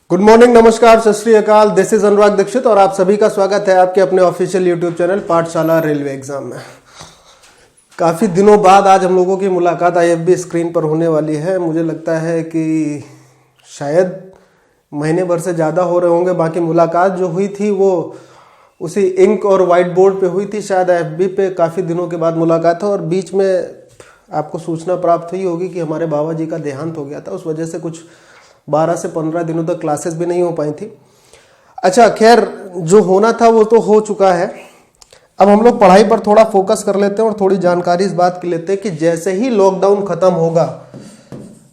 Good morning, नमस्कार, सत श्री अकाल। दिस इज अनुराग दीक्षित और आप सभी का स्वागत है आपके अपने ऑफिशियल यूट्यूब चैनल पाठशाला रेलवे एग्जाम में। काफ़ी दिनों बाद आज हम लोगों की मुलाकात IFB स्क्रीन पर होने वाली है। मुझे लगता है कि शायद महीने भर से ज़्यादा हो रहे होंगे। बाकी मुलाकात जो हुई थी वो उसी इंक और वाइट बोर्ड पे हुई थी। शायद IFB पे काफ़ी दिनों के बाद मुलाकात है और बीच में आपको सूचना प्राप्त हुई होगी कि हमारे बाबा जी का देहांत हो गया था। उस वजह से कुछ 12 से 15 दिनों तक क्लासेस भी नहीं हो पाई थी। अच्छा, खैर जो होना था वो तो हो चुका है। अब हम लोग पढ़ाई पर थोड़ा फोकस कर लेते हैं और थोड़ी जानकारी इस बात की लेते हैं कि जैसे ही लॉकडाउन खत्म होगा,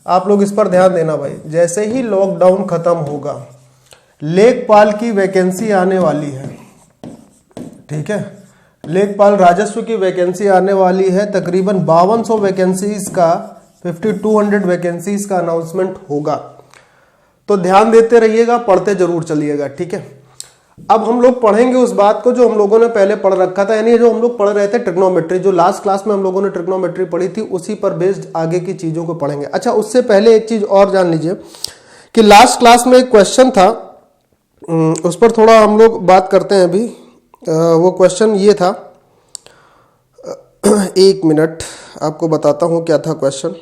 आप लोग इस पर ध्यान देना भाई, जैसे ही लॉकडाउन खत्म होगा लेखपाल की वैकेंसी आने वाली है। ठीक है, लेखपाल राजस्व की वैकेंसी आने वाली है। तकरीबन 5200 वैकेंसीज का 5200 वैकेंसीज का अनाउंसमेंट होगा। तो ध्यान देते रहिएगा, पढ़ते जरूर चलिएगा। ठीक है, अब हम लोग पढ़ेंगे उस बात को जो हम लोगों ने पहले पढ़ रखा था, यानी जो हम लोग पढ़ रहे थे ट्रिग्नोमेट्री, जो लास्ट क्लास में हम लोगों ने ट्रिग्नोमेट्री पढ़ी थी, उसी पर बेस्ड आगे की चीजों को पढ़ेंगे। अच्छा, उससे पहले एक चीज और जान लीजिए कि लास्ट क्लास में एक क्वेश्चन था, उस पर थोड़ा हम लोग बात करते हैं अभी। वो क्वेश्चन ये था, एक मिनट आपको बताता हूं क्या था क्वेश्चन।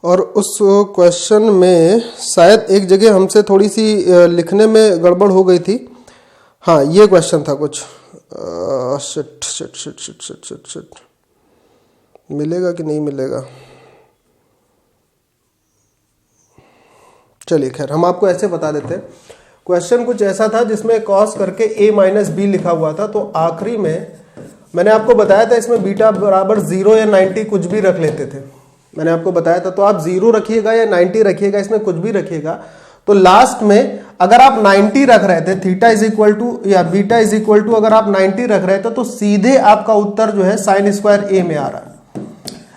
और उस क्वेश्चन में शायद एक जगह हमसे थोड़ी सी लिखने में गड़बड़ हो गई थी। हाँ, ये क्वेश्चन था कुछ, shit shit shit shit shit shit shit, मिलेगा कि नहीं मिलेगा। चलिए खैर, हम आपको ऐसे बता देते हैं। क्वेश्चन कुछ ऐसा था जिसमें कॉस करके a-b लिखा हुआ था। तो आखिरी में मैंने आपको बताया था इसमें बीटा बराबर 0 या 90 कुछ भी रख लेते थे। मैंने आपको बताया था, तो आप 0 रखिएगा या 90 रखिएगा, इसमें कुछ भी रखिएगा। तो लास्ट में अगर आप 90 रख रहे थे, थीटा इज इक्वल टू या बीटा इज इक्वल टू, अगर आप 90 रख रहे थे तो सीधे आपका उत्तर जो है साइन स्क्वायर a में आ रहा है।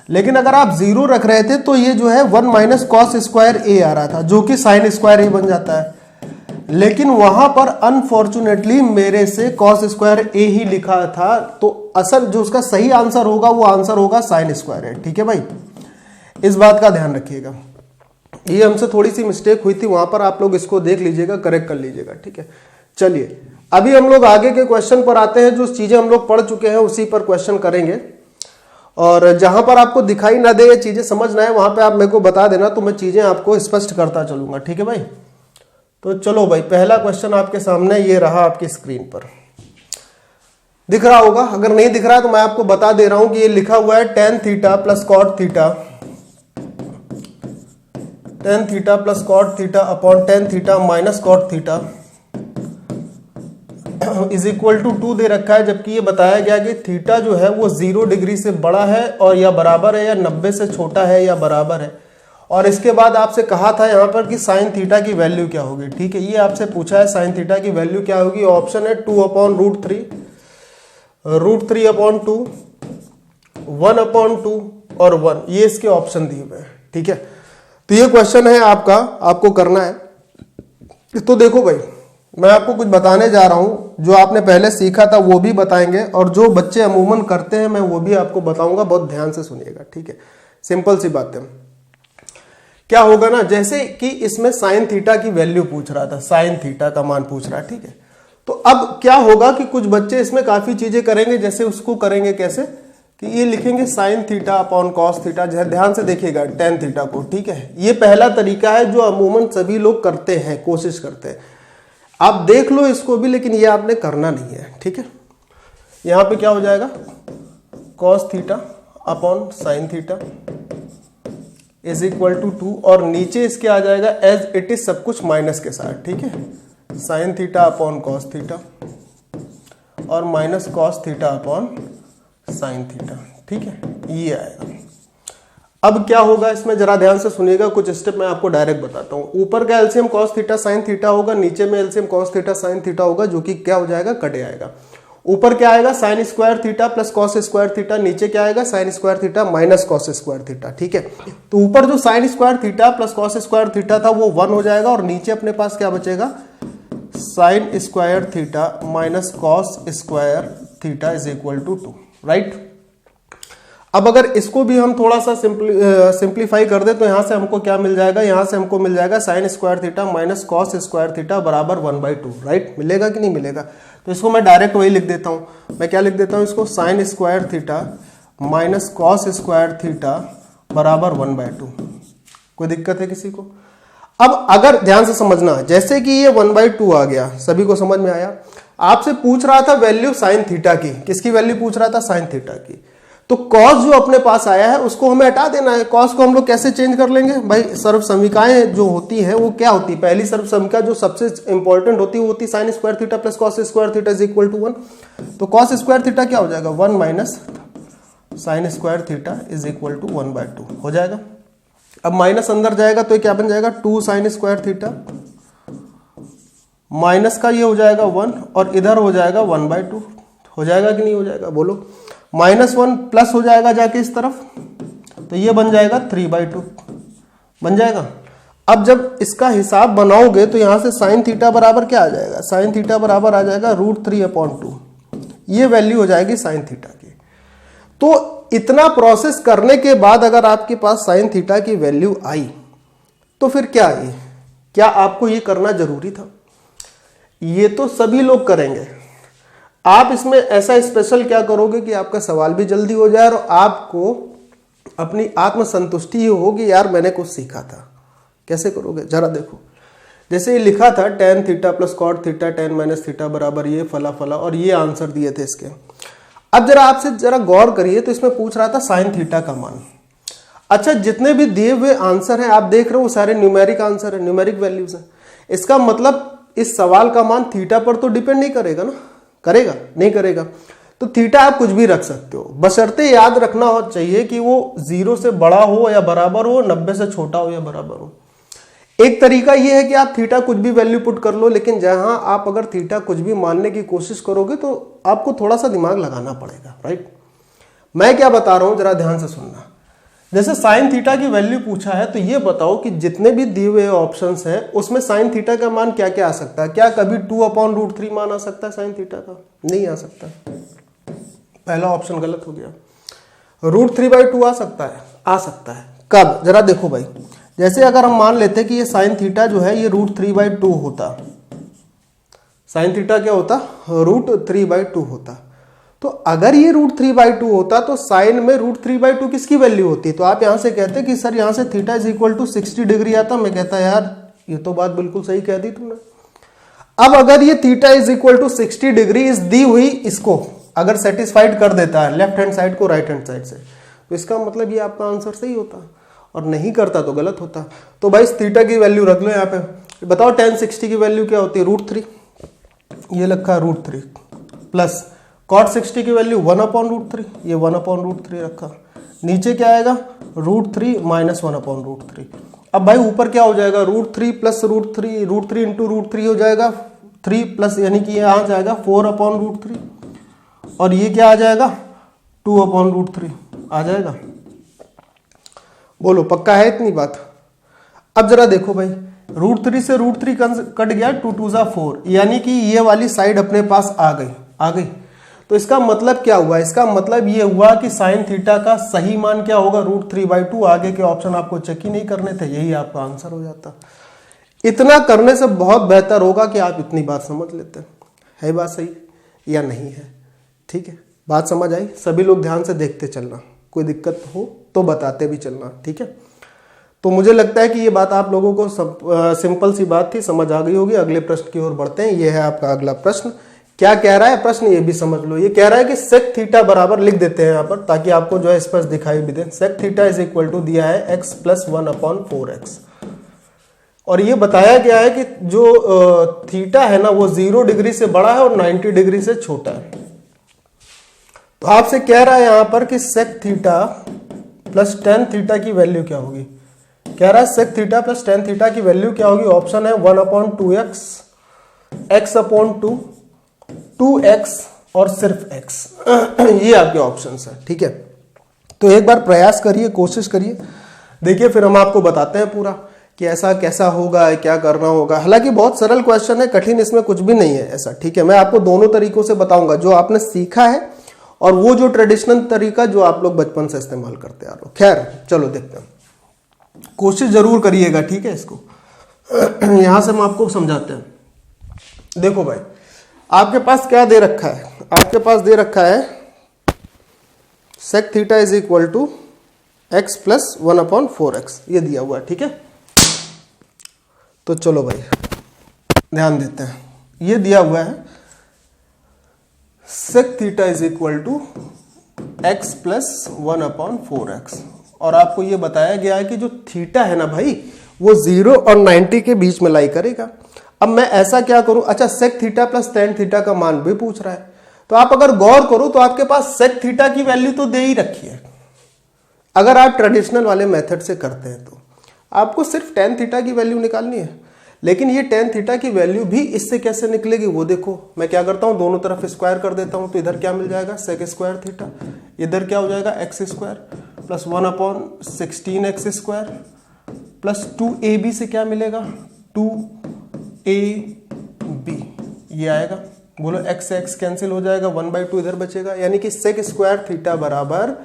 लेकिन अगर आप 0 रख रहे थे तो ये जो है 1 माइनस कॉस स्क्वायर a आ रहा था, जो कि साइन स्क्वायर a बन जाता है। लेकिन वहां पर अनफॉर्चुनेटली मेरे से कॉस स्क्वायर a ही लिखा था, तो असल जो उसका सही आंसर होगा वो आंसर होगा साइन स्क्वायर a। ठीक है भाई, इस बात का ध्यान रखिएगा। ये हमसे थोड़ी सी मिस्टेक हुई थी, वहां पर आप लोग इसको देख लीजिएगा, करेक्ट कर लीजिएगा। ठीक है, चलिए अभी हम लोग आगे के क्वेश्चन पर आते हैं। जो चीजें हम लोग पढ़ चुके हैं उसी पर क्वेश्चन करेंगे, और जहां पर आपको दिखाई ना दे, ये चीजें समझना है, वहां पे आप मेरे को बता देना, तो मैं चीजें आपको स्पष्ट करता चलूंगा। ठीक है भाई, तो चलो भाई, पहला क्वेश्चन आपके सामने ये रहा, आपकी स्क्रीन पर दिख रहा होगा। अगर नहीं दिख रहा है तो मैं आपको बता दे रहा हूं कि ये लिखा हुआ है tan theta plus cot theta, tan theta plus cot theta upon tan theta minus cot theta is equal to 2 दे रखा है। जबकि ये बताया गया कि थीटा जो है वो 0 डिग्री से बड़ा है और या बराबर है, या 90 से छोटा है या बराबर है। और इसके बाद आपसे कहा था यहाँ पर कि साइन थीटा की वैल्यू क्या होगी। ठीक है, ये आपसे पूछा है साइन थीटा की वैल्यू क्या होगी। ऑप्शन है 2 अपॉन √3, √3 अपॉन 2, 1 अपॉन 2 और 1। ये इसके ऑप्शन दिए हुए हैं। ठीक है, तो ये क्वेश्चन है आपका, आपको करना है। तो देखो भाई, मैं आपको कुछ बताने जा रहा हूं, जो आपने पहले सीखा था वो भी बताएंगे, और जो बच्चे अमूमन करते हैं मैं वो भी आपको बताऊंगा। बहुत ध्यान से सुनिएगा। ठीक है, सिंपल सी बात है। क्या होगा ना, जैसे कि इसमें साइन थीटा की वैल्यू पूछ रहा था, साइन थीटा का मान पूछ रहा है। ठीक है, तो अब क्या होगा कि कुछ बच्चे इसमें काफी चीजें करेंगे। जैसे उसको करेंगे कैसे कि ये लिखेंगे sign theta upon cos theta, ध्यान से देखिएगा, टेन थीटा को। ठीक है, ये पहला तरीका है जो अमूमन सभी लोग करते हैं, कोशिश करते हैं। आप देख लो इसको भी, लेकिन ये आपने करना नहीं है। ठीक है, यहां पे क्या हो जाएगा, cos theta upon sine theta is equal to 2, और नीचे इसके आ जाएगा एज इट इज सब कुछ माइनस के साथ। ठीक है, sine theta upon cos theta और minus cos theta upon sine theta. ठीक है, ये आएगा। अब क्या होगा इसमें, जरा ध्यान से सुनिएगा, कुछ स्टेप मैं आपको डायरेक्ट बताता हूं। ऊपर का LCM cos theta sine theta होगा, नीचे में LCM cos theta sine theta होगा, जो कि क्या हो जाएगा, कट आएगा। ऊपर क्या आएगा, sign square theta plus cos square theta, नीचे क्या आएगा, sign square theta minus cos square theta. ठीक है, तो ऊपर जो sign square theta plus cos square theta था वो 1 हो जाएगा, और नीचे अपने पास क्या बचेगा, sine square theta minus cos square theta is equal to 2। Right, अब अगर इसको भी हम थोड़ा सा सिंप्लीफाई कर दे तो यहां से हमको क्या मिल जाएगा, यहां से हमको मिल जाएगा sign square theta minus cos square theta बराबर 1/2, राइट? मिलेगा कि नहीं मिलेगा? तो इसको मैं डायरेक्ट वही लिख देता हूं। मैं क्या लिख देता हूं इसको, sign square theta minus cos square theta बराबर 1/2। कोई दिक्कत है किसी को? अब अगर ध्यान से समझना, जैसे कि ये 1/2 आ गया, सभी को समझ में आया? आपसे पूछ रहा था वैल्यू साइन थीटा की, किसकी वैल्यू पूछ रहा था? साइन थीटा की। तो कॉस जो अपने पास आया है उसको हमें हटा देना है। कॉस को हम लोग कैसे चेंज कर लेंगे भाई? सर्वसमीकाएं जो होती है वो क्या होती है? पहली सर्वसमीका जो सबसे इंपॉर्टेंट होती है वो होती है sine square theta plus cos square theta is equal to 1। तो कॉस स्क्वायर थीटा क्या हो जाएगा? 1 minus sine square theta is equal to 1/2 हो जाएगा। अब माइनस अंदर जाएगा तो ये क्या बन जाएगा? 2 साइन स्क्वायर थीटा माइनस का ये हो जाएगा 1 और इधर हो जाएगा 1/2। हो जाएगा कि नहीं हो जाएगा? बोलो। -1 प्लस हो जाएगा जाके इस तरफ, तो ये बन जाएगा 3/2 बन जाएगा। अब जब इसका हिसाब बनाओगे तो यहां से साइन थीटा बराबर क्या आ जाएगा? साइन थीटा बराबर आ जाएगा √3/2। ये वैल्यू हो जाएगी साइन थीटा की। तो इतना प्रोसेस करने के बाद अगर आपके पास साइन थीटा की वैल्यू आई तो फिर क्या आई? क्या आपको ये करना जरूरी था? ये तो सभी लोग करेंगे। आप इसमें ऐसा स्पेशल क्या करोगे कि आपका सवाल भी जल्दी हो जाए और आपको अपनी आत्मसंतुष्टि हो कि यार मैंने कुछ सीखा था। कैसे करोगे जरा देखो। जैसे ये लिखा था tan theta plus cot theta tan minus theta बराबर ये फला फला, और ये आंसर दिए थे इसके। अब जरा आपसे जरा गौर करिए, तो इसमें पूछ रहा था साइन थीटा का मान। अच्छा, जितने भी दिए हुए आंसर हैं आप देख रहे हो वो सारे न्यूमेरिक आंसर है, न्यूमेरिक वैल्यूज हैं। इसका मतलब इस सवाल का मान थीटा पर तो डिपेंड नहीं करेगा ना? करेगा? नहीं करेगा। तो थीटा आप कुछ भी रख सकते हो, बशर्ते याद रखना हो चाहिए कि वो 0 से बड़ा हो या बराबर हो, 90 से छोटा हो या बराबर हो। एक तरीका ये है कि आप थीटा कुछ भी वैल्यू पुट कर लो, लेकिन जहां आप अगर थीटा कुछ भी मानने की कोशिश करोगे तो आपको थोड़ा सा दिमाग लगाना पड़ेगा, राइट? मैं क्या बता रहा हूं जरा ध्यान से सुनना। जैसे साइन थीटा की वैल्यू पूछा है तो ये बताओ कि जितने भी दिए हुए ऑप्शंस हैं उसमें साइन थीटा का मान क्या क्या आ सकता है? क्या कभी 2/√3 मान आ सकता है साइन थीटा का? नहीं आ सकता। पहला ऑप्शन गलत हो गया। √3/2 आ सकता है? आ सकता है। कब? जरा देखो भाई। जैसे अगर हम मान लेते कि ये साइन थीटा जो है ये √3/2 होता, साइन थीटा क्या होता? √3/2 होता। तो अगर ये √3/2 होता तो साइन में √3/2 किसकी वैल्यू होती? तो आप यहां से कहते कि सर यहां से theta is equal to 60 degree आता। मैं कहता यार ये तो बात बिल्कुल सही कह दी तुमने। अब अगर ये theta is equal to 60 degree इस दी हुई इसको अगर सेटिस्फाइड कर देता है लेफ्ट हैंड साइड को राइट हैंड साइड से, तो इसका मतलब ये आपका आंसर सही होता, और नहीं करता तो गलत होता। तो भाई इस थीटा की वैल्यू रख लो यहाँ पे। बताओ tan 60 की वैल्यू क्या होती है? √3। ये लिखा √3 प्लस cot 60 की वैल्यू 1/√3, ये 1/√3 रखा। नीचे क्या आएगा? √3 माइनस 1/√3। अब भाई ऊपर क्या हो जाएगा? √3 प्लस √3, √3 इंटू √3 हो जाएगा 3 प्लस, यानी कि ये आ जाएगा 4/√3, और ये क्या आ जाएगा? 2/√3 आ जाएगा। बोलो पक्का है इतनी बात? अब जरा देखो भाई, √3 से √3 कट गया, 2 2 जा 4, यानी कि ये वाली साइड अपने पास आ गई। तो इसका मतलब क्या हुआ? इसका मतलब ये हुआ कि साइन थीटा का सही मान क्या होगा? √3/2। आगे के ऑप्शन आपको चेक ही नहीं करने थे, यही आपका आंसर हो जाता। इतना करने से बहुत बेहतर होगा कि आप इतनी बात समझ लेते। है बात सही या नहीं है? ठीक है, बात समझ आई? सभी लोग ध्यान से देखते चलना, कोई दिक्कत हो तो बताते भी चलना, ठीक है? तो मुझे लगता है कि ये बात आप लोगों को सिंपल सी बात थी, समझ आ गई होगी। अगले प्रश्न की ओर बढ़ते हैं। ये है आपका अगला प्रश्न। क्या कह रहा है प्रश्न? ये भी समझ लो। ये कह रहा है कि सेक थीटा बराबर, लिख देते हैं यहाँ पर ताकि आपको जो है स्पष्ट दिखाई भी दे। Sec theta is equal to दिया है x प्लस 1/4x, और ये बताया गया है कि जो थीटा है ना वो 0 डिग्री से बड़ा है और 90 डिग्री से छोटा है। तो आपसे कह रहा है यहां पर कि sec theta plus tan theta की वैल्यू क्या होगी? कह रहा है sec theta plus tan theta की वैल्यू क्या होगी? ऑप्शन है 1/2x, x/2, 2x और सिर्फ x। ये आपके ऑप्शंस है, ठीक है? तो एक बार प्रयास करिए, कोशिश करिए, देखिए फिर हम आपको बताते हैं पूरा कि ऐसा कैसा होगा, क्या करना होगा। हालांकि बहुत सरल क्वेश्चन है, कठिन इसमें कुछ भी नहीं है ऐसा, ठीक है? मैं आपको दोनों तरीकों से बताऊंगा, जो आपने सीखा है और वो जो ट्रेडिशनल तरीका जो आप लोग बचपन से इस्तेमाल करते आ रहे हो। खैर चलो देखते हैं, कोशिश जरूर करिएगा, ठीक है। इसको यहां से हम आपको समझाते हैं। देखो भाई, आपके पास क्या दे रखा है, आपके पास दे रखा है sec theta is equal to x plus 1/4x, ये दिया हुआ है, ठीक है। तो चलो भाई ध्यान देते हैं, ये दिया हुआ है sec theta is equal to x plus 1/4x, और आपको ये बताया गया है कि जो थीटा है ना भाई, वो 0 और 90 के बीच में लाई करेगा। अब मैं ऐसा क्या करूं, अच्छा sec theta plus tan theta का मान भी पूछ रहा है, तो आप अगर गौर करो तो आपके पास sec थीटा की वैल्यू तो दे ही रखी है। अगर आप ट्रेडिशनल वाले मेथड से करते हैं तो आपको सिर्फ tan थीटा की वैल्यू निकालनी है, लेकिन ये tan थीटा की वैल्यु भी इससे कैसे निकलेगी वो देखो। मैं क्या करता हूं, दोनों तरफ स्क्वायर कर देता हूं, तो इधर क्या मिल जाएगा sec स्क्वायर थीटा, इधर क्या हो जाएगा x square plus 1/16x square plus 2ab से क्या मिलेगा 2ab, ये आएगा। बोलो x से x कैंसिल हो जाएगा, 1/2 इधर बचेगा, यानी कि sec स्क्वायर थीटा बराबर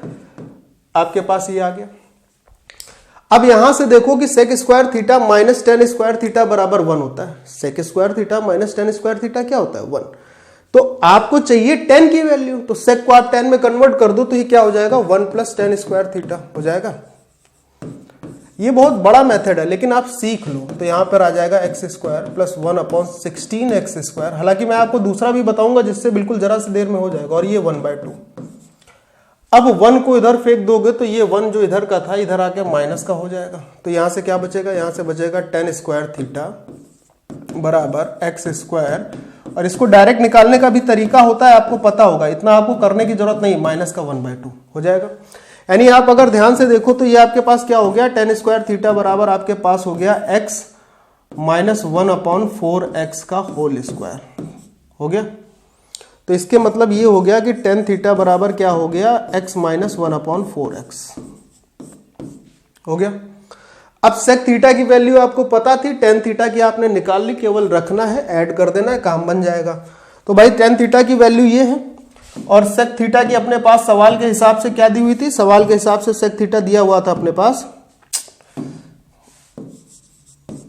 आपके पास ये आ गया। अब यहां से देखो कि sec square theta minus tan square theta बराबर 1 होता है। sec square theta minus tan square theta क्या होता है 1। तो आपको चाहिए tan की वैल्यू, तो sec को आप tan में कन्वर्ट कर दो तो ये क्या हो जाएगा 1 प्लस tan स्क्वायर थीटा हो जाएगा। ये बहुत बड़ा मेथड है लेकिन आप सीख लो, तो यहां पर आ जाएगा x square plus 1/16x square. हालांकि मैं आपको दूसरा भी बताऊंगा जिससे बिल्कुल जरा सी देर में हो जाएगा, और ये 1/2। अब 1 को इधर फेंक दोगे तो ये 1 जो इधर का था इधर आके माइनस का हो जाएगा, तो यहां से क्या बचेगा, यहां से बचेगा tan स्क्वायर थीटा बराबर x स्क्वायर, और इसको डायरेक्ट निकालने का भी तरीका होता है, आपको पता होगा, इतना आपको करने की जरूरत नहीं, माइनस का 1/2 हो जाएगा। यानी आप अगर ध्यान से देखो तो ये आपके पास क्या हो गया, tan स्क्वायर थीटा बराबर आपके पास हो गया x माइनस 1/4x का होल स्क्वायर हो गया। तो इसके मतलब ये हो गया कि tan थीटा बराबर क्या हो गया, x माइनस 1/4x हो गया। अब sec थीटा की वैल्यू आपको पता थी, tan थीटा की आपने निकाल ली, केवल रखना है, ऐड कर देना है, काम बन जाएगा। तो भाई tan थीटा की वैल्यू ये है, और sec थीटा की अपने पास सवाल के हिसाब से क्या दी हुई थी, सवाल के हिसाब से sec थीटा दिया हुआ था अपने पास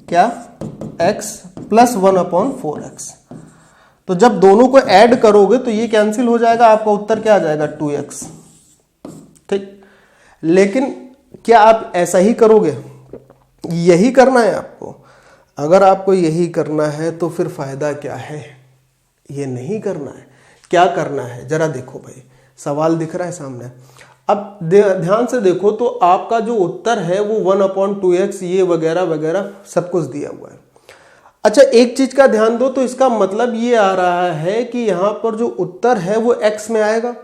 क्या, x प्लस 1/4x। तो जब दोनों को ऐड करोगे तो ये कैंसिल हो जाएगा, आपका उत्तर क्या आ जाएगा 2x, ठीक। लेकिन क्या आप ऐसा ही करोगे, यही करना है आपको? अगर आपको यही करना है तो फिर फायदा क्या है, ये नहीं करना है। क्या करना है जरा देखो भाई, सवाल दिख रहा है सामने। अब ध्यान से देखो तो आपका जो उत्तर है वो 1/2x ये वगैरह वगैरह सब कुछ दिया हुआ है। अच्छा एक चीज का ध्यान दो, तो इसका मतलब ये आ रहा है कि यहां पर जो उत्तर है वो x में आएगा।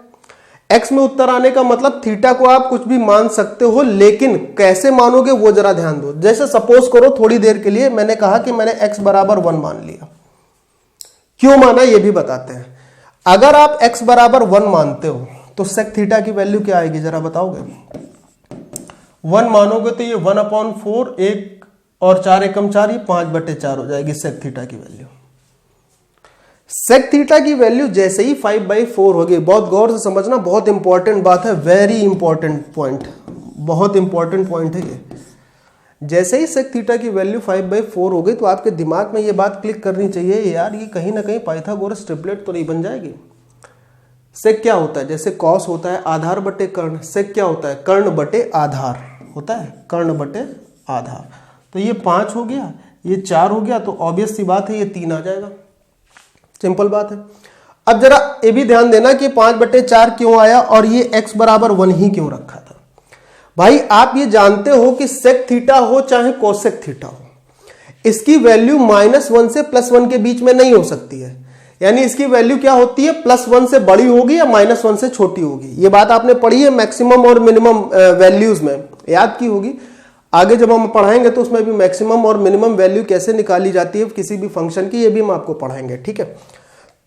x में उत्तर आने का मतलब थीटा को आप कुछ भी मान सकते हो, लेकिन कैसे मानोगे वो जरा ध्यान दो। जैसे सपोज करो थोड़ी देर के लिए मैंने कहा कि मैंने x बराबर 1 मान लिया, क्यों माना ये भी बताते हैं। अगर आप x बराबर 1 मानते हो तो sec थीटा की वैल्यू क्या आएगी जरा बताओगे। 1 मानोगे तो ये 1/4, 1 और 4 एकम 4, ये 5/4 हो जाएगी sec थीटा की वैल्यू। sec थीटा की वैल्यू जैसे ही 5/4 होगी, बहुत गौर से समझना, बहुत इंपॉर्टेंट बात है, वेरी इंपॉर्टेंट पॉइंट, बहुत इंपॉर्टेंट पॉइंट है ये। जैसे ही sec थीटा की वैल्यू 5/4 हो गई तो आपके दिमाग में ये बात क्लिक करनी चाहिए, यार ये कहीं ना कहीं पाइथागोरस ट्रिपलेट तो नहीं बन जाएगी। sec क्या होता है, जैसे cos होता है आधार बटे कर्ण, sec क्या होता है कर्ण बटे आधार होता है, कर्ण बटे आधार। तो ये 5 हो गया, ये 4 हो गया, तो ऑब्वियस सी बात है ये 3 आ जाएगा, सिंपल बात है। अब जरा ये भी ध्यान देना कि 5/4 क्यों आया और ये x बराबर 1 ही क्यों रखा था। भाई आप ये जानते हो कि sec थीटा हो चाहे cosec थीटा हो, इसकी वैल्यू -1 से +1 के बीच में नहीं हो सकती है। यानी इसकी वैल्यू क्या होती है, +1 से बड़ी होगी या -1 से छोटी होगी। ये बात आपने पढ़ी है मैक्सिमम और मिनिमम वैल्यूज में, याद की होगी। आगे जब हम पढ़ाएंगे तो उसमें भी मैक्सिमम और मिनिमम वैल्यू कैसे निकाली जाती है किसी भी फंक्शन की, ये भी हम आपको पढ़ाएंगे, ठीक है।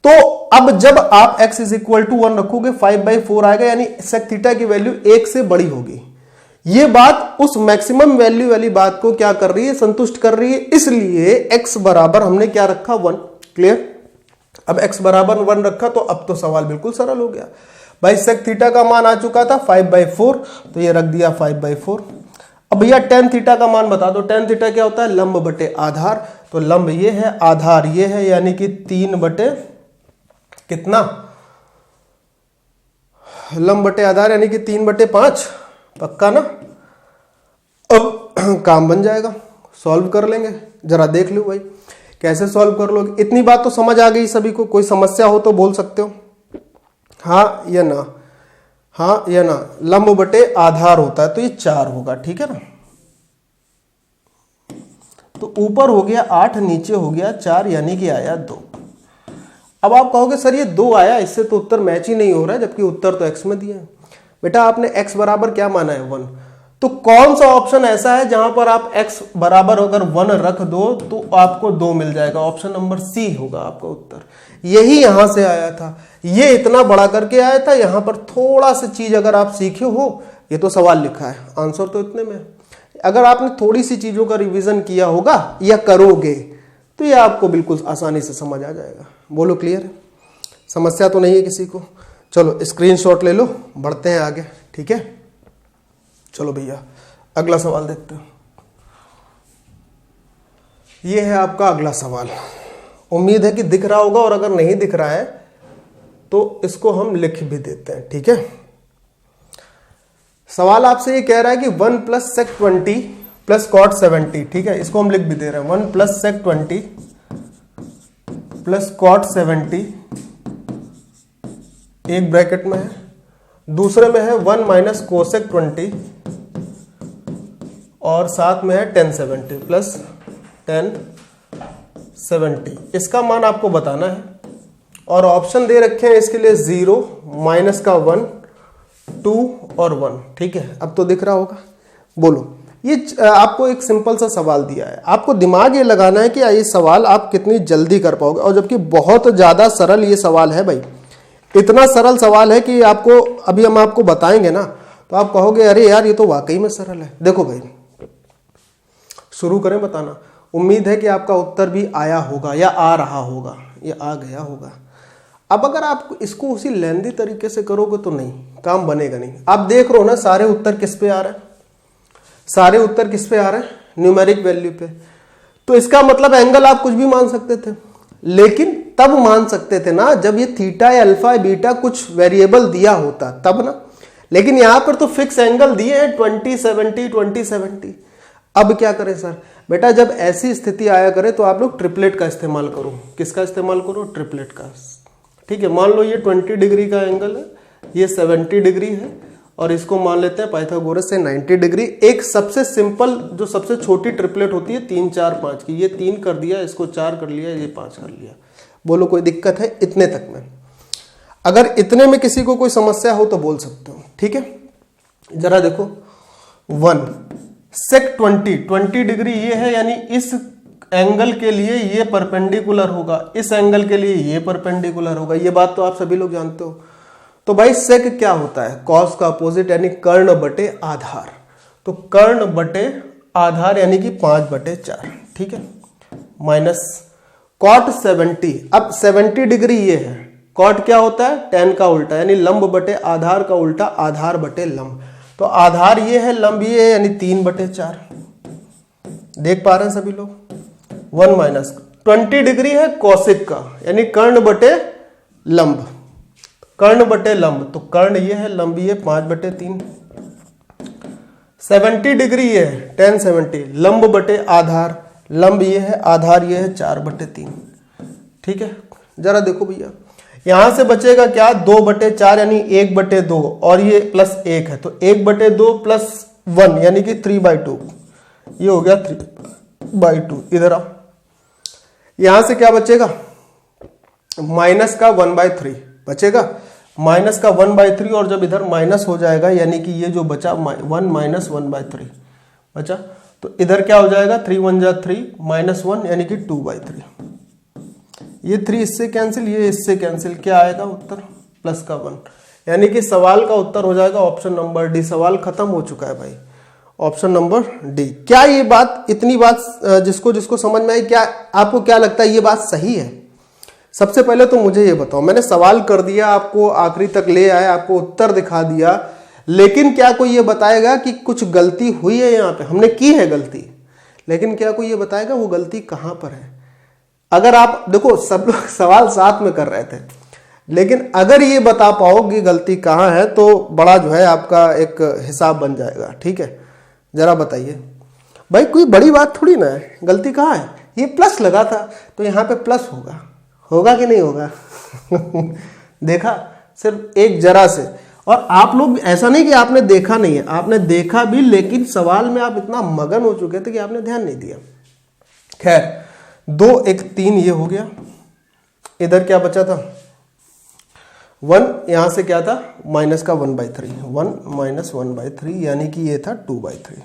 तो अब जब आप x इज इक्वल टू 1 रखोगे 5/4 आएगा, यानी sec थीटा की वैल्यू 1 से बड़ी होगी। ये बात उस मैक्सिमम वैल्यू वाली बात को क्या कर रही है, संतुष्ट कर रही है, इसलिए x बराबर हमने क्या रखा 1। क्लियर। अब x बराबर 1 रखा तो अब तो सवाल बिल्कुल सरल हो गया। भाई सेक थीटा का मान आ चुका था 5/4, तो ये रख दिया 5/4। अब भैया टेन थीटा का मान बता दो। टेन थीटा क्या होता है? लंब बटे आधार। तो लंब ये है, आधार ये है, यानी कि 3 बटे कितना? लंब बटे आधार यानी कि 3/5। पक्का ना? अब काम बन जाएगा, सॉल्व कर लेंगे। जरा देख लो भाई कैसे सॉल्व कर लोगे। इतनी बात तो समझ आ गई सभी को। कोई समस्या हो तो बोल सकते हो, हाँ या ना, हाँ या ना। लंब बटे आधार होता है तो ये 4 होगा, ठीक है ना। तो ऊपर हो गया 8, नीचे हो गया 4, यानी कि आया 2। अब आप कहोगे सर ये 2 आया, इससे तो उत्तर मैच ही नहीं हो रहा है, जबकि उत्तर तो x में दिया है। बेटा आपने x बराबर क्या माना है? 1। तो कौन सा ऑप्शन ऐसा है जहां पर आप x बराबर अगर 1 रख दो तो आपको 2 मिल जाएगा? ऑप्शन नंबर सी होगा आपका उत्तर। यही यहां से आया था, ये इतना बड़ा करके आया था। यहां पर थोड़ा सा चीज अगर आप सीखे हो, ये तो सवाल लिखा है, आंसर तो इतने में। अगर आपने थोड़ी सी चीजों का रिवीजन किया होगा या करोगे तो ये आपको बिल्कुल आसानी से समझ आ जाएगा। बोलो क्लियर है? समस्या तो नहीं है किसी को? चलो स्क्रीनशॉट ले लो, बढ़ते हैं आगे, ठीक है। चलो भैया अगला सवाल देखते हैं। ये है आपका अगला सवाल। उम्मीद है कि दिख रहा होगा, और अगर नहीं दिख रहा है तो इसको हम लिख भी देते हैं, ठीक है। सवाल आपसे ये कह रहा है कि 1 + sec20 + cot 70, ठीक है। इसको हम लिख भी दे रहे हैं, 1 + sec20 + cot 70 एक ब्रैकेट में है, दूसरे में है 1 - cosec 20 और साथ में है tan 70 + tan 70। इसका मान आपको बताना है और ऑप्शन दे रखे हैं इसके लिए 0, -1, 2 और 1, ठीक है। अब तो दिख रहा होगा। बोलो, ये आपको एक सिंपल सा सवाल दिया है, आपको दिमाग ये लगाना है कि ये सवाल आप कितनी जल्दी कर पाओगे। और जबकि बहुत ज्यादा सरल ये सवाल है भाई, इतना सरल सवाल है कि आपको अभी हम आपको बताएंगे ना तो आप कहोगे अरे यार ये तो वाकई में सरल है। देखो भाई, शुरू करें बताना। उम्मीद है कि आपका उत्तर भी आया होगा या आ रहा होगा, या आ गया होगा। अब अगर आप इसको उसी लेंदी तरीके से करोगे तो नहीं, काम बनेगा नहीं। आप देख रहे हो ना सारे उत्तर किस पे आ रहे हैं? सारे उत्तर किस पे आ रहे हैं? न्यूमेरिक वैल्यू पे। तो इसका मतलब एंगल आप कुछ भी मान सकते थे, लेकिन तब मान सकते थे ना जब ये थीटा या अल्फा या बीटा कुछ वेरिएबल दिया होता, तब ना। लेकिन यहां पर तो फिक्स एंगल दिए हैं 20 70 20 70। अब क्या करें सर? बेटा जब ऐसी स्थिति आया करे तो आप लोग ट्रिपलेट का इस्तेमाल करो। किसका इस्तेमाल करो? ट्रिपलेट का, ठीक है। मान लो ये 20 डिग्री का एंगल है, ये 70 डिग्री है, और इसको मान लेते हैं पाइथागोरस से 90 डिग्री। एक सबसे सिंपल जो सबसे छोटी ट्रिपलेट होती है 3 4 5 की, ये 3 कर दिया, इसको 4 कर लिया, ये 5 कर लिया। बोलो कोई दिक्कत है इतने तक में? अगर इतने में किसी को कोई समस्या हो तो बोल सकते हो, ठीक है। जरा देखो 1 sec 20 डिग्री ये है, यानी इस एंगल के लिए ये परपेंडिकुलर होगा, इस एंगल के लिए ये परपेंडिकुलर होगा। ये बात तो आप सभी लोग जानते हो। तो भाई सेक क्या होता है? कॉस का अपोजिट, यानी कर्ण बटे आधार। तो कर्ण बटे आधार यानी कि 5/4, ठीक है। Minus cot 70। अब 70 डिग्री ये है, कॉट क्या होता है? tan का उल्टा, यानी लंब बटे आधार का उल्टा, आधार बटे लंब। तो आधार ये है, लंब ये है, यानी 3/4। देख पा रहे हैं सभी लोग? 1 - 20 डिग्री है कौशिक का, यानी कर्ण बटे लंब, कर्ण बटे लंब। तो कर्ण ये है, लंब ये 5/3। 70 डिग्री ये है tan 70, लंब बटे आधार, लंब ये है, आधार ये है 4/3, ठीक है। जरा देखो भैया, यहां से बचेगा क्या? 2/4 यानी 1/2, और ये +1 है, तो 1/2 + 1 यानी कि 3/2, ये हो गया 3/2। इधर आओ, यहां से क्या बचेगा? माइनस का 1/3 बचेगा, माइनस का 1/3, और जब इधर माइनस हो जाएगा यानी कि ये जो बचा 1 - 1/3 बचा, तो इधर क्या हो जाएगा? 3 1 जा 3 -1 यानी कि 2/3। ये 3 इससे कैंसिल, ये इससे कैंसिल, क्या आएगा उत्तर? प्लस का 1, यानी कि सवाल का उत्तर हो जाएगा ऑप्शन नंबर डी। सवाल खत्म हो चुका है भाई, ऑप्शन नंबर डी। क्या ये बात, इतनी बात जिसको जिसको समझ में आई, क्या आपको क्या लगता है ये बात सही है? सबसे पहले तो मुझे ये बताओ, मैंने सवाल कर दिया, आपको आखिरी तक ले आए, आपको उत्तर दिखा दिया, लेकिन क्या कोई ये बताएगा कि कुछ गलती हुई है? यहाँ पे हमने की है गलती, लेकिन क्या कोई ये बताएगा वो गलती कहां पर है? अगर आप देखो, सब लोग सवाल साथ में कर रहे थे, लेकिन अगर ये बता पाओ कि गलती कहां है तो बड़ा जो है आपका एक हिसाब बन जाएगा। ठीक है, जरा बताइए भाई, कोई बड़ी बात थोड़ी ना है, गलती कहां है? ये प्लस लगा था तो यहाँ पे प्लस होगा, होगा कि नहीं होगा? देखा, सिर्फ एक जरा से। और आप लोग ऐसा नहीं कि आपने देखा नहीं है, आपने देखा भी, लेकिन सवाल में आप इतना मगन हो चुके थे कि आपने ध्यान नहीं दिया। खैर, 2 1 3 ये हो गया। इधर क्या बचा था? 1, यहां से क्या था? माइनस का 1/3, 1 माइनस 1/3, यानी कि ये था 2/3।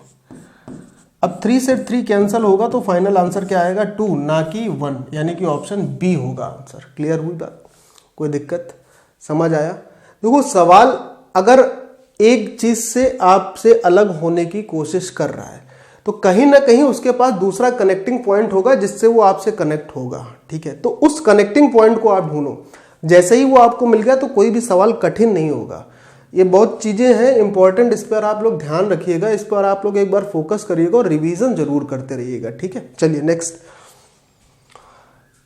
अब 3 से 3 कैंसिल होगा तो फाइनल आंसर क्या आएगा? 2, ना कि 1, यानी कि ऑप्शन बी होगा आंसर। क्लियर हुई बात? कोई दिक्कत? समझ आया? देखो, सवाल अगर एक चीज से आपसे अलग होने की कोशिश कर रहा है तो कहीं ना कहीं उसके पास दूसरा कनेक्टिंग पॉइंट होगा जिससे वो आपसे कनेक्ट होगा। ठीक है, तो उस कनेक्टिंग पॉइंट को आप ढूंढो। जैसे ही वो आपको मिल गया तो कोई भी सवाल कठिन नहीं होगा। ये बहुत चीजें हैं इंपॉर्टेंट, इस पर आप लोग ध्यान रखिएगा, इस पर आप लोग एक बार फोकस करिएगा और रिवीजन जरूर करते रहिएगा। ठीक है, चलिए नेक्स्ट।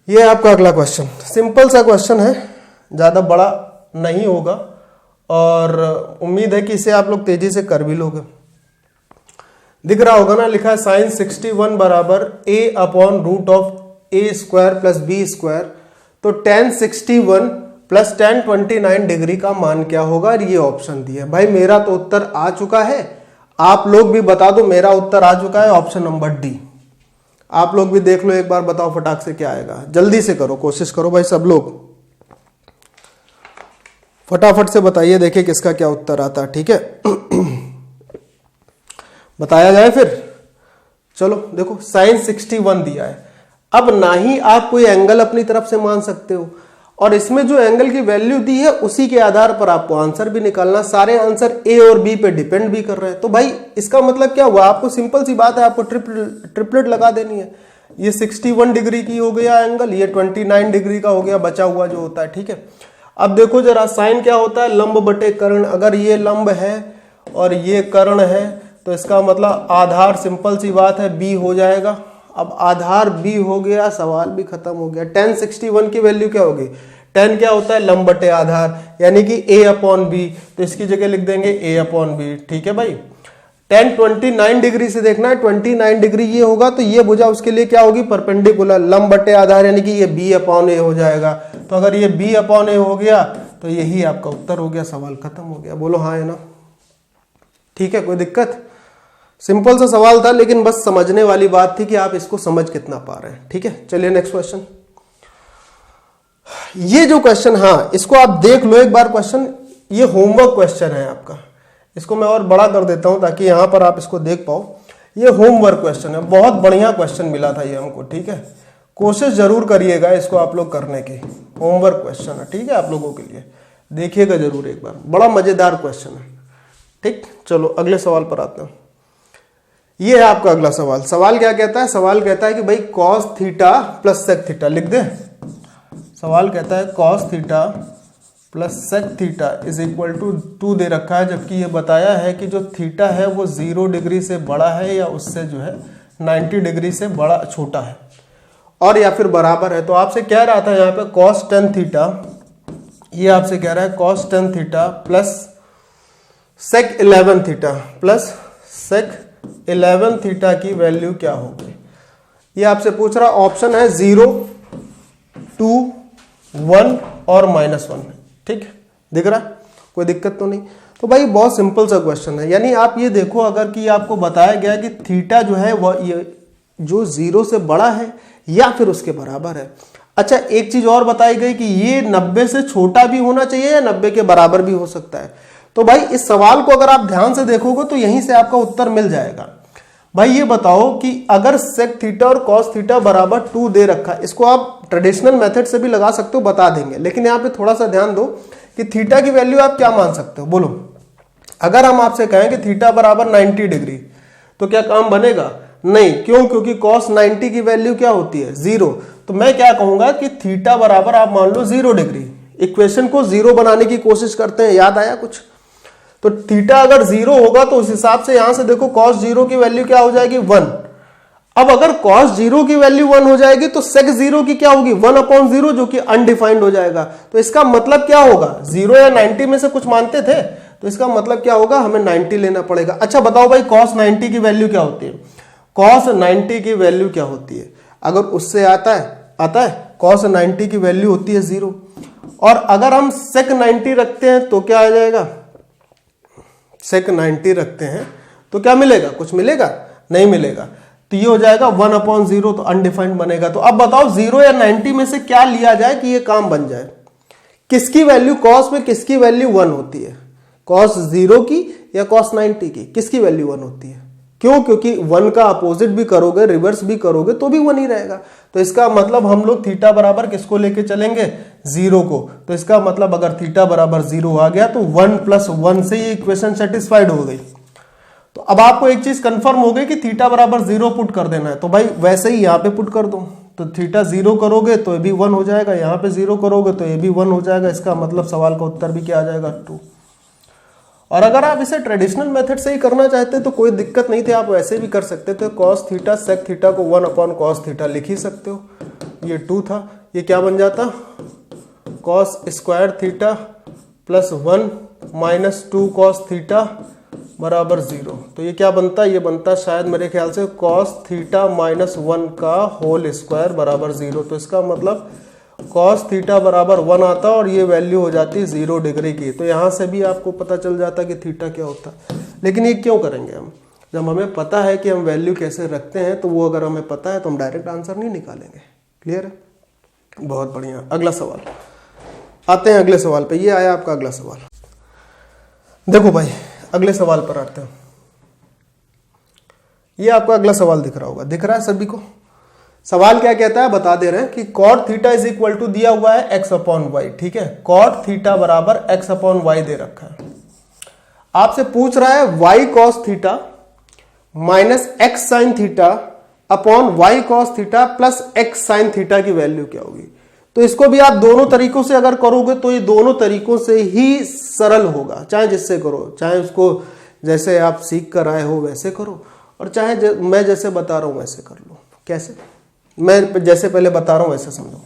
ये आपका अगला क्वेश्चन सिंपल सा क्वेश्चन है, ज्यादा बड़ा नहीं होगा और उम्मीद है कि इसे आप लोग तेजी से कर भी लोगे। दिख रहा होगा ना, लिखा है साइन 61 बराबर a/√(a² + b²। तो tan 61 प्लस tan 29 डिग्री का मान क्या होगा? और ये ऑप्शन दिया। भाई मेरा तो उत्तर आ चुका है, आप लोग भी बता दो। मेरा उत्तर आ चुका है ऑप्शन नंबर डी। आप लोग भी देख लो एक बार, बताओ फटाक से क्या आएगा। जल्दी से करो, कोशिश करो भाई, सब लोग फटाफट से बताइए, देखिए किसका क्या उत्तर आता है। ठीक है, बताया जाए फिर। चलो देखो, साइन 61 दिया है। अब ना ही आप कोई एंगल अपनी तरफ से मान सकते हो, और इसमें जो एंगल की वैल्यू दी है उसी के आधार पर आपको आंसर भी निकालना। सारे आंसर ए और बी पे डिपेंड भी कर रहे हैं। तो भाई इसका मतलब क्या हुआ? आपको सिंपल सी बात है, आपको ट्रिपलेट लगा देनी है। ये 61 डिग्री की हो गया एंगल, ये 29 डिग्री का हो गया बचा हुआ जो होता है। ठीक है, अब देखो जरा, साइन क्या होता है? लंब बटे कर्ण। अगर ये लंब है और ये कर्ण है तो इसका मतलब आधार, सिंपल सी बात है, बी हो जाएगा। अब आधार बी हो गया, सवाल भी खत्म हो गया। tan 61 की वैल्यू क्या होगी? tan क्या होता है? लंब बटे आधार, यानी कि a/b। तो इसकी जगह लिख देंगे a/b। ठीक है भाई, tan 29 डिग्री से देखना है, 29 डिग्री ये होगा तो ये भुजा उसके लिए क्या होगी? परपेंडिकुलर, लंब बटे आधार, यानी कि ये b/a हो जाएगा। तो अगर ये b/a हो गया तो यही आपका उत्तर हो गया, सवाल खत्म हो गया। बोलो हाँ है ना? ठीक है, कोई दिक्कत? सिंपल सा सवाल था, लेकिन बस समझने वाली बात थी कि आप इसको समझ कितना पा रहे हैं। ठीक है, चलिए नेक्स्ट क्वेश्चन। ये जो क्वेश्चन, हाँ इसको आप देख लो एक बार क्वेश्चन, ये होमवर्क क्वेश्चन है आपका। इसको मैं और बड़ा कर देता हूं ताकि यहां पर आप इसको देख पाओ। ये होमवर्क क्वेश्चन है, बहुत बढ़िया क्वेश्चन मिला था ये हमको। ठीक है, कोशिश जरूर करिएगा इसको आप लोग करने की। होमवर्क क्वेश्चन है, ठीक है, आप लोगों के लिए देखिएगा जरूर एक बार, बड़ा मजेदार क्वेश्चन है। ठीक, चलो अगले सवाल पर आते हैं। ये है आपका अगला सवाल। सवाल क्या कहता है? सवाल कहता है कि भाई cos theta plus sec theta लिख दे। सवाल कहता है cos theta plus sec theta is equal to 2 दे रखा है, जबकि ये बताया है कि जो थीटा है वो 0 डिग्री से बड़ा है या उससे जो है 90 डिग्री से बड़ा छोटा है, और या फिर बराबर है। तो आपसे कह रहा था यहाँ पे cos tan थीटा, ये आपसे कह रहा है cos tan theta plus sec 11 theta plus sec 11 theta की वैल्यू क्या होगी? ये आपसे पूछ रहा। ऑप्शन है 0, 2, 1 और -1। ठीक, दिख रहा है? कोई दिक्कत तो नहीं। तो भाई बहुत सिंपल सा क्वेश्चन है, यानी आप ये देखो, अगर कि आपको बताया गया कि थीटा जो है वह ये जो 0 से बड़ा है या फिर उसके बराबर है। अच्छा, एक चीज और बताई गई कि ये 90 से छोटा भी होना चाहिए या 90 के बराबर भी हो सकता है। तो भाई इस सवाल को अगर आप ध्यान से देखोगे तो यहीं से आपका उत्तर मिल जाएगा। भाई ये बताओ कि अगर sec थीटा और cos थीटा बराबर 2 दे रखा है, इसको आप ट्रेडिशनल मेथड से भी लगा सकते हो, बता देंगे, लेकिन यहाँ पे थोड़ा सा ध्यान दो कि थीटा की वैल्यू आप क्या मान सकते हो? बोलो, अगर हम आपसे कहें कि थीटा बराबर 90 डिग्री तो क्या काम बनेगा? नहीं, क्यों? क्योंकि cos 90 की वैल्यू क्या होती है? 0। तो मैं क्या कहूंगा कि थीटा बराबर आप मान लो 0 डिग्री। इक्वेशन को 0 बनाने की कोशिश करते हैं, याद आया कुछ? तो थीटा अगर 0 होगा तो उस हिसाब से यहां से देखो cos 0 की वैल्यू क्या हो जाएगी? 1। अब अगर cos 0 की वैल्यू 1 हो जाएगी तो sec 0 की क्या होगी? 1/0, जो कि अनडिफाइंड हो जाएगा। तो इसका मतलब क्या होगा? 0 या 90 में से कुछ मानते थे, तो इसका मतलब क्या होगा? हमें 90 लेना पड़ेगा। अच्छा बताओ भाई, cos 90 की वैल्यू क्या होती है? cos 90 की वैल्यू क्या होती है? अगर उससे आता है cos 90 की वैल्यू होती है 0। और अगर हम sec 90 रखते हैं तो क्या आ जाएगा? sec 90 रखते हैं तो क्या मिलेगा? कुछ मिलेगा? नहीं मिलेगा। तो ये हो जाएगा 1/0, तो अनडिफाइंड बनेगा। तो अब बताओ 0 या 90 में से क्या लिया जाए कि ये काम बन जाए? किसकी वैल्यू cos में किसकी वैल्यू 1 होती है? cos 0 की या cos 90 की? किसकी वैल्यू 1 होती है? क्यों? क्योंकि 1 का अपोजिट भी करोगे, रिवर्स भी करोगे तो भी 1 ही रहेगा। तो इसका मतलब हम लोग थीटा बराबर किसको लेके चलेंगे? 0 को। तो इसका मतलब अगर थीटा बराबर 0 आ गया तो 1 + 1 से ये इक्वेशन सेटिस्फाइड हो गई। तो अब आपको एक चीज कंफर्म हो गई कि थीटा बराबर 0 पुट कर देना है। तो भाई वैसे ही यहाँ पे पुट कर दो। तो थीटा 0 करोगे तो ये भी 1 हो जाएगा, यहाँ पे 0 करोगे तो ये भी 1 हो जाएगा। इसका मतलब सवाल का उत्तर भी क्या आ जाएगा? 2। और अगर आप इसे ट्रेडिशनल मेथड से ही करना चाहते तो कोई दिक्कत नहीं थी, आप वैसे भी कर सकते थे। cos थीटा sec थीटा को 1/cos थीटा लिख ही सकते हो। ये 2 था, ये क्या बन जाता? cos square theta + 1 - 2 cos theta बराबर 0। तो ये क्या बनता? ये बनता शायद मेरे ख्याल से cos थीटा - 1 का होल स्क्वायर बराबर 0। तो इसका मतलब cos थीटा बराबर 1 आता और ये वैल्यू हो जाती 0 डिग्री की। तो यहां से भी आपको पता चल जाता कि थीटा क्या होता। लेकिन ये क्यों करेंगे हम? जब हमें पता है कि हम वैल्यू कैसे रखते हैं, तो वो अगर हमें पता है तो हम डायरेक्ट आंसर नहीं निकालेंगे। क्लियर है? बहुत बढ़िया। अगला सवाल आते हैं। अगले सवाल पे ये आया आपका अगला सवाल। देखो भाई, अगले सवाल पर आते हैं। ये आपका अगला सवाल दिख रहा होगा, दिख रहा है सभी को? सवाल क्या कहता है बता दे रहे हैं कि cot theta is equal to दिया हुआ है x/y। ठीक है, cot थीटा बराबर x/y दे रखा है। आपसे पूछ रहा है y cos theta minus x sin theta upon y cos theta plus x sin theta की वैल्यू क्या होगी? तो इसको भी आप दोनों तरीकों से अगर करोगे तो ये दोनों तरीकों से ही सरल होगा। चाहे जिससे करो, चाहे उसको जैसे आप सीख कर आए हो वैसे करो, और चाहे मैं जैसे बता रहा हूं वैसे कर लो। कैसे? मैं जैसे पहले बता रहा हूं वैसे समझो।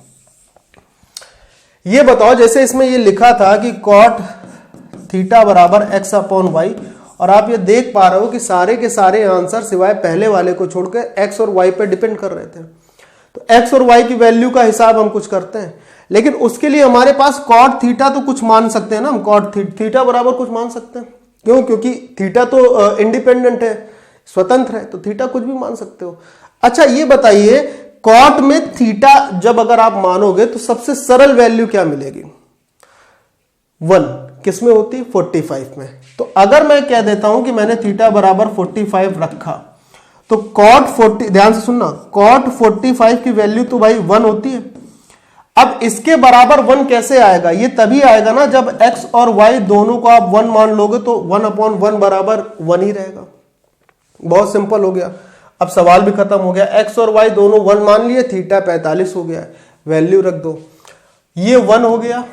ये बताओ, जैसे इसमें ये लिखा था कि cot थीटा बराबर x/y, और आप ये देख पा रहे हो कि सारे के सारे आंसर सिवाय पहले वाले को छोड़कर x और y पे डिपेंड कर रहे थे। तो x और y की वैल्यू का हिसाब हम कुछ करते हैं, लेकिन उसके लिए हमारे पास cot थीटा तो कुछ मान सकते हैं ना। हम cot थीटा बराबर कुछ मान सकते हैं। क्यों? क्योंकि थीटा तो इंडिपेंडेंट है, स्वतंत्र है, तो थीटा कुछ भी मान सकते हो। अच्छा ये बताइए, cot में थीटा जब अगर आप मानोगे तो सबसे सरल वैल्यू क्या मिलेगी? 1 किस में होती? 45 में। तो अगर मैं कह देता हूं कि मैंने थीटा बराबर 45 रखा, तो cot 40, ध्यान से सुनना, cot 45 की वैल्यू तो भाई 1 होती है। अब इसके बराबर 1 कैसे आएगा? ये तभी आएगा ना जब x और y दोनों को आप 1 मान लोगे, तो 1/1 बराबर 1 ही रहेगा। बहुत सिंपल हो गया। अब सवाल भी खत्म हो गया। x और y दोनों 1 मान लिए, थीटा 45 हो गया, वैल्यू रख दो। ये 1 हो गया,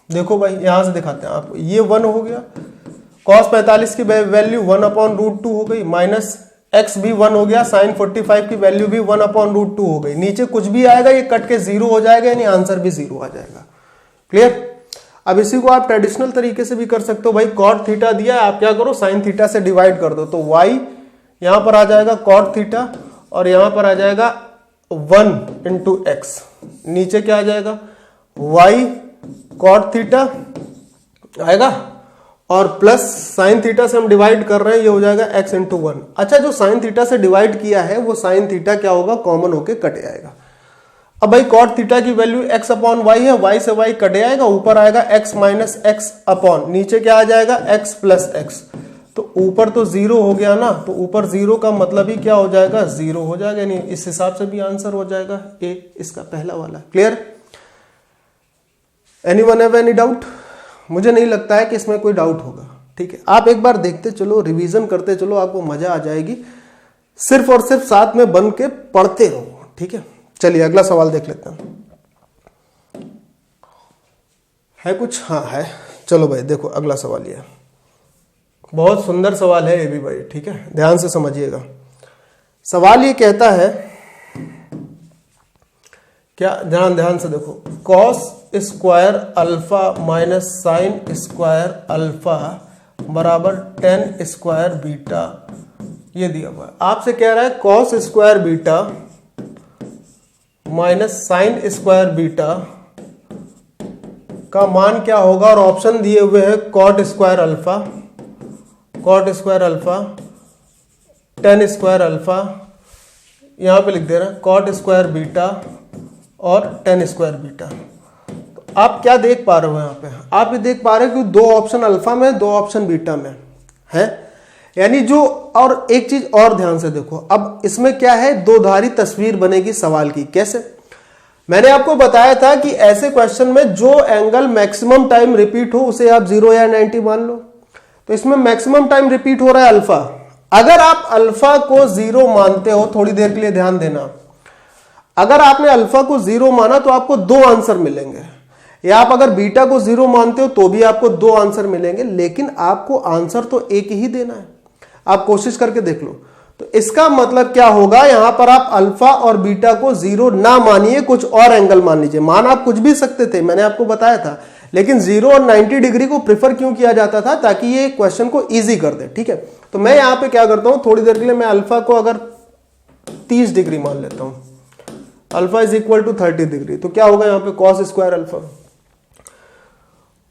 देखो भाई यहां से दिखाते हैं आपको, ये 1 हो गया। cos 45 की वैल्यू 1/√2 हो गई, माइनस x भी 1 हो गया, sin 45 की वैल्यू भी 1/√2 हो गई। नीचे कुछ भी आएगा ये कट के 0 हो जाएगा, यानी आंसर भी 0 आ जाएगा। क्लियर? अब इसी को आप ट्रेडिशनल तरीके से भी कर सकते हो। भाई cot थीटा दिया है, आप क्या करो, sin थीटा से डिवाइड कर दो, तो y यहां पर आ जाएगा cot थीटा, और यहां पर आ जाएगा 1 × x। नीचे क्या आ जाएगा? y cot थीटा आएगा, और प्लस साइन थीटा से हम डिवाइड कर रहे हैं, ये हो जाएगा x × 1। अच्छा, जो साइन थीटा से डिवाइड किया है वो साइन थीटा क्या होगा? कॉमन होके कट जाएगा। अब भाई cot थीटा की वैल्यू x/y है, y से y कट जाएगा, ऊपर आएगा x माइनस x अपॉन, नीचे क्या आ जाएगा? x plus x। तो ऊपर तो 0 हो गया ना, तो ऊपर 0 का मतलब ही क्या हो जाएगा? 0 हो जाएगा। नहीं, इस हिसाब से भी आंसर हो जाएगा ए, इसका पहला वाला। Clear? Anyone have any doubt? मुझे नहीं लगता है कि इसमें कोई डाउट होगा। ठीक है, आप एक बार देखते चलो, रिवीजन करते चलो, आपको मजा आ जाएगी। सिर्फ और सिर्फ साथ में बन के पढ़ते रहो, ठीक है। चलिए अगला सवाल देख लेते हैं। है कुछ? हाँ है। चलो भाई देखो अगला सवाल ये बहुत सुंदर सवाल है ये भी भाई, ठीक है, ध्यान से समझिएगा। सवाल ये कहता है क्या, ध्यान से देखो, cos square alpha minus sine square alpha बराबर टेन स्क्वायर बीटा, ये दिया हुआ है। आपसे कह रहा है cos square beta minus sine square beta का मान क्या होगा, और ऑप्शन दिए हुए हैं cot square alpha, tan square alpha, यहां पे लिख दे रहा है कॉट स्क्वायर बीटा और टेन स्क्वायर बीटा। तो आप क्या देख पा रहे हो यहाँ पे, आप ये देख पा रहे हो कि दो ऑप्शन अल्फा में, दो ऑप्शन बीटा में है, यानी जो, और एक चीज और ध्यान से देखो, अब इसमें क्या है, दो धारी तस्वीर बनेगी सवाल की। कैसे? मैंने आपको बताया था कि ऐसे क्वेश्चन में जो एंगल मैक्सिमम टाइम रिपीट हो उसे आप 0 या 90 मान लो। तो इसमें मैक्सिमम टाइम रिपीट हो रहा है अल्फा। अगर आप अल्फा को 0 मानते हो, थोड़ी देर के लिए ध्यान देना, अगर आपने अल्फा को 0 माना तो आपको दो आंसर मिलेंगे, या आप अगर बीटा को 0 मानते हो तो भी आपको दो आंसर मिलेंगे, लेकिन आपको आंसर तो एक ही देना है। आप कोशिश करके देख लो। तो इसका मतलब क्या होगा, यहां पर आप अल्फा और बीटा को 0 ना मानिए, कुछ और एंगल मान लीजिए। मान आप कुछ भी सकते थे, मैंने आपको बताया था, लेकिन 0 और 90 डिग्री को प्रेफर क्यों किया जाता था, ताकि ये क्वेश्चन को इजी कर दे, ठीक है। तो मैं यहां पे क्या करता हूं, थोड़ी देर के लिए मैं अल्फा को अगर 30 डिग्री मान लेता हूं, alpha is equal to 30 degree, तो क्या होगा यहाँ पे cos square alpha,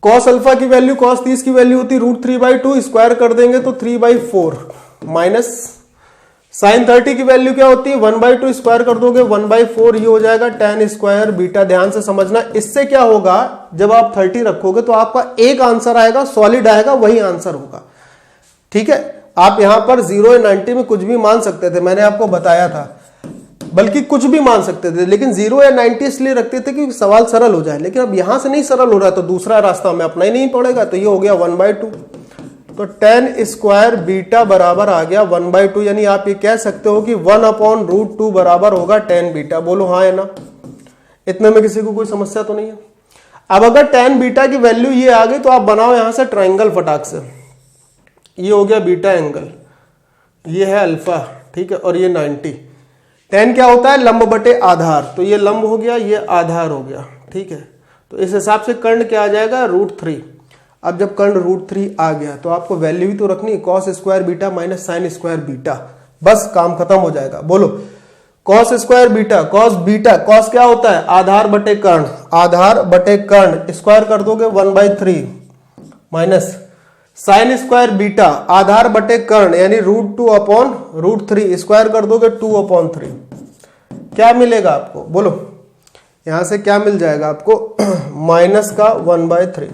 cos alpha की वैल्यू कॉस 30 की वैल्यू होती है √3/2, स्क्वायर कर देंगे तो 3/4, माइनस साइन 30 की वैल्यू क्या होती है 1/2, स्क्वायर कर दोगे 1/4, ये हो जाएगा टेन स्क्वायर बीटा। ध्यान से समझना, इससे क्या होगा, जब आप 30 रखोगे तो आपका एक आंसर आएगा, सॉलिड आएगा, वही आंसर होगा, ठीक है। आप यहां पर 0 या 90 में कुछ भी मान सकते थे, मैंने आपको बताया था, बल्कि कुछ भी मान सकते थे, लेकिन 0 या 90 इसलिए रखते थे कि सवाल सरल हो जाए। लेकिन अब यहां से नहीं सरल हो रहा है तो दूसरा रास्ता हमें अपना ही नहीं पड़ेगा, तो ये हो गया 1/2। तो टेन स्क्वायर बीटा बराबर आ गया 1/2, यानी आप ये कह सकते हो कि 1/√2 बराबर होगा 10 बीटा। बोलो हाँ है ना, इतने में किसी को कोई समस्या तो नहीं है। अब अगर 10 बीटा की वैल्यू ये आ गई तो आप बनाओ यहां से ट्राइंगल फटाक से। ये हो गया बीटा एंगल, ये है अल्फा, ठीक है, और ये 90। 10 क्या होता है, लंब बटे आधार, तो ये लंब हो गया, ये आधार हो गया, ठीक है। तो इस हिसाब से कर्ण क्या आ जाएगा, √3। अब जब कर्ण √3 आ गया तो आपको वैल्यू भी तो रखनी, cos square beta minus sine square beta, बस काम खत्म हो जाएगा। बोलो cos square beta, cos beta, cos क्या होता है आधार बटे कर्ण, आधार बटे कर्ण, स्क्वायर कर दोगे 1/3, माइनस साइन स्क्वायर बीटा आधार बटे कर्ण यानी √2/√3, स्क्वायर कर दोगे 2/3। क्या मिलेगा आपको, बोलो यहां से क्या मिल जाएगा आपको, माइनस का 1/3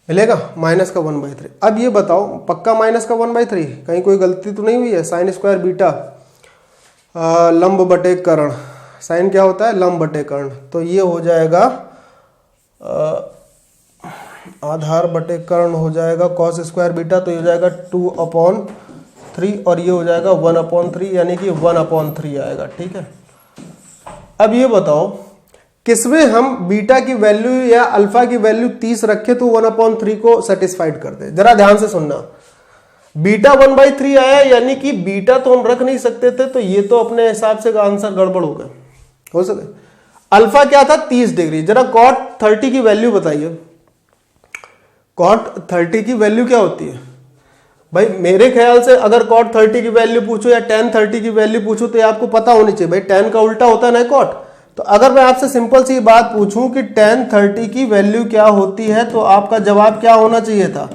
मिलेगा, माइनस का 1/3। अब ये बताओ पक्का माइनस का 1/3, कहीं कोई गलती तो नहीं हुई है। साइन स्क्वायर बीटा लंब बटे कर्ण, साइन क्या होता है लंब बटे कर्ण, तो ये हो जाएगा आधार बटे कर्ण हो जाएगा कॉस स्क्वायर बीटा, तो ये हो जाएगा 2/3 और ये हो जाएगा 1/3, यानी कि 1/3 आएगा, ठीक है। अब ये बताओ किसमें हम बीटा की वैल्यू या अल्फा की वैल्यू 30 रखे तो 1/3 को सेटिस्फाइड कर दे। जरा ध्यान से सुनना, बीटा 1/3 आया, यानी कि बीटा तो हम रख नहीं सकते थे, तो ये तो अपने हिसाब से आंसर गड़बड़ हो गए, हो सके। अल्फा क्या था 30 डिग्री, जरा कॉट 30 की वैल्यू बताइए, कॉट 30 की वैल्यू क्या होती है भाई। मेरे ख्याल से अगर कॉट 30 की वैल्यू पूछो या tan 30 की वैल्यू पूछो तो ये आपको पता होनी चाहिए भाई, tan का उल्टा होता है ना कॉट। तो अगर मैं आपसे सिंपल सी बात पूछूं कि tan 30 की वैल्यू क्या होती है, तो आपका जवाब क्या होना चाहिए था,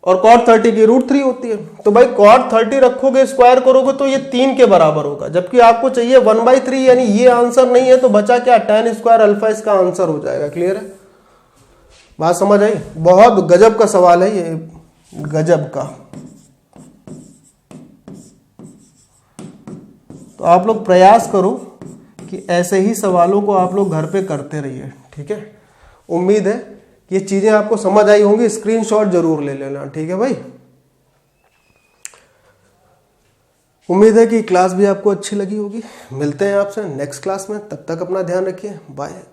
और cot 30 की √3 होती है। तो भाई cot 30 रखोगे स्क्वायर करोगे तो ये 3 के बराबर होगा, जबकि आपको चाहिए 1/3, यानी ये आंसर नहीं है, तो बचा क्या tan स्क्वायर अल्फा, इसका आंसर हो जाएगा। क्लियर है, बात समझ आई। बहुत गजब का सवाल है ये, गजब का। तो आप लोग प्रयास करो कि ऐसे ही सवालों को आप लोग घर पे करते रहिए, ठीक है। उम्मीद है कि ये चीजें आपको समझ आई होंगी, स्क्रीनशॉट जरूर ले लेना, ठीक है भाई। उम्मीद है कि क्लास भी आपको अच्छी लगी होगी। मिलते हैं आपसे नेक्स्ट क्लास में, तब तक अपना ध्यान रखिए। बाय।